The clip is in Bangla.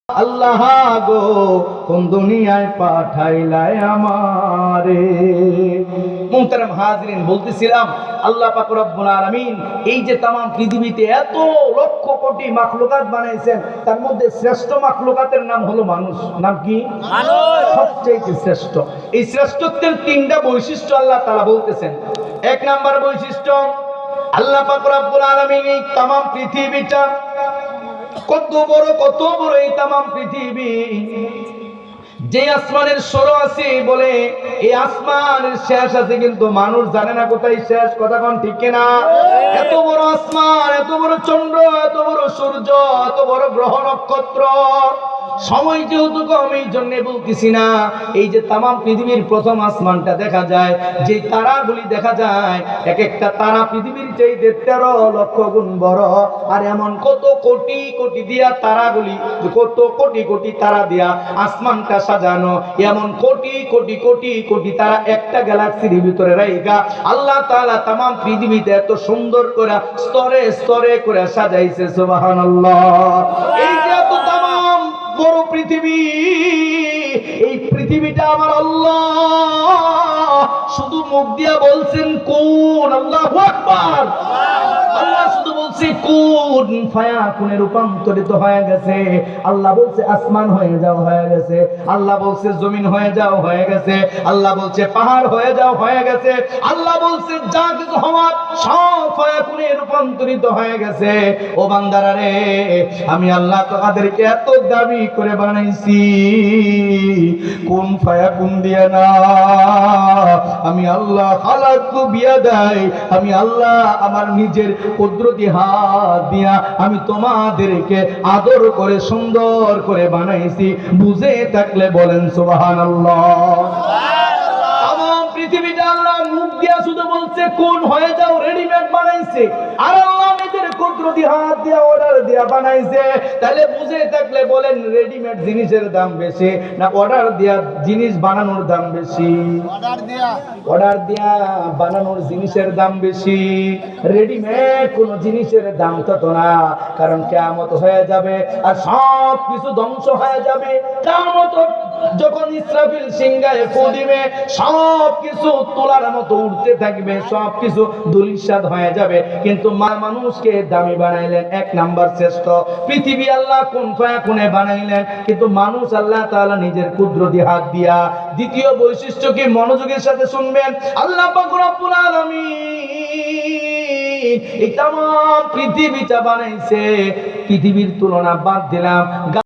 আল্লাহ গো কোন দুনিয়ায় পাঠাইলাই আমারে। মুহতারাম হাজিরিন, বলতেছিলাম আল্লাহ পাক রব্বুল আলামিন এই যে তামাম পৃথিবীতে এত লক্ষ কোটি মাখলুকাত বানাইছেন, তার মধ্যে শ্রেষ্ঠ মাখলুকাতের নাম হলো মানুষ। নাম কি? মানুষ। সবচেয়ে শ্রেষ্ঠ। এই শ্রেষ্ঠত্বের তিনটা বৈশিষ্ট্য আল্লাহ তাআলা বলতেছেন। এক নাম্বার বৈশিষ্ট্য, আল্লাহ পাক রব্বুল আলামিন এই তামাম পৃথিবীটা কত বড় এই তামাম পৃথিবী, যে আসমানের সরো আছে বলে এই আসমানের শেষ আছে, কিন্তু মানুষ জানে না কোথায় শেষ। কথা কোন ঠিক কিনা? এত বড় আসমান, এত বড় চন্দ্র, এত বড় সূর্য, এত বড় গ্রহ নক্ষত্র, সময় যেহেতু কম এই জন্য বলতেছি না। এই যে তামাম পৃথিবীর প্রথম আসমানটা দেখা যায়, যে তারাগুলি দেখা যায়, এক একটা তারা পৃথিবীর চাইতে 13 লক্ষ গুণ বড়। আর এমন কত কোটি কোটি দিয়া তারাগুলি, কত কোটি কোটি তারা দিয়া আসমানটা সাজানো, এমন কোটি কোটি কোটি কোটি তারা একটা গ্যালাক্সির ভিতরে রাইখা আল্লাহ তাআলা তামাম পৃথিবীতে এত সুন্দর করে স্তরে স্তরে করে সাজাইছে। সুবহানাল্লাহ। এই যে এত তামাম বড় পৃথিবী, এই পৃথিবীটা আমার আল্লাহ শুধু মুখ দিয়া বলছেন কোন। আল্লাহু আকবার। আল্লাহ শুধু বলছে কোন, ফায়াকুনে রূপান্তরিত হয়ে গেছে। আল্লাহ বলছে আসমান হয়ে যাও, হয়ে গেছে। আল্লাহ বলছে জমিন হয়ে যাও, হয়ে গেছে। আল্লাহ বলছে পাহাড় হয়ে যাও, হয়ে গেছে। আল্লাহ বলছে যা কিছু হওয়ার সব ফায়াকুনে রূপান্তরিত হয়ে গেছে। ও বান্দারা রে, আমি আল্লাহ তোমাদেরকে এত দাবি করে বানাইছি, কোন ফায়াকুন দিয়া না। আমি আল্লাহ খালাকু বিয়াদাই, আমি আল্লাহ আমার নিজের কুদরতি হাত দিয়া আমি তোমাদেরকে আদর করে সুন্দর করে বানাইছি। বুঝে থাকলে বলেন সুবহানাল্লাহ। তামাম পৃথিবীটা আল্লাহ মুখ দিয়া শুধু বলছে কোন হয়ে যাও, রেডিমেড বানাইছে। আর আল্লাহ নিজের কুদরতি হাত দিয়া অর্ডার দিয়া বানাইছে। তাহলে বুঝে থাকলে বলেন রেডিমেড জিনিসের দাম বেশি না অর্ডার দিয়া জিনিস বানানোর দাম বেশি? অর্ডার দিয়া বানানোর জিনিসের দাম বেশি। রেডিমেড কোন জিনিসের দাম তত না, কারণ কিয়ামত হয়ে যাবে আর সব কিছু ধ্বংস হয়ে যাবে। কিয়ামত যখন ইসরাফিল সিংহায় ফু দিবে, সব কিছু তোলার মতো উঠতে থাকবে, সব কিছু ধূলিসাৎ হয়ে যাবে। কিন্তু মানুষকে দামি বানাইলেন, এক নাম্বার শ্রেষ্ঠ পৃথিবী আল্লাহ কোন ফায়াকুনে বানাইলেন, কিন্তু মানুষ আল্লাহ তাআলা নিজের কুদরতি হাত দিয়া। দ্বিতীয় বৈশিষ্ট্য কি? মনোযোগের সাথে শুনবেন। আল্লাহ পাক রব্বুল আলামিন এই তামাম পৃথিবীটা বানাইছে, পৃথিবীর তুলনা বাদ দিলাম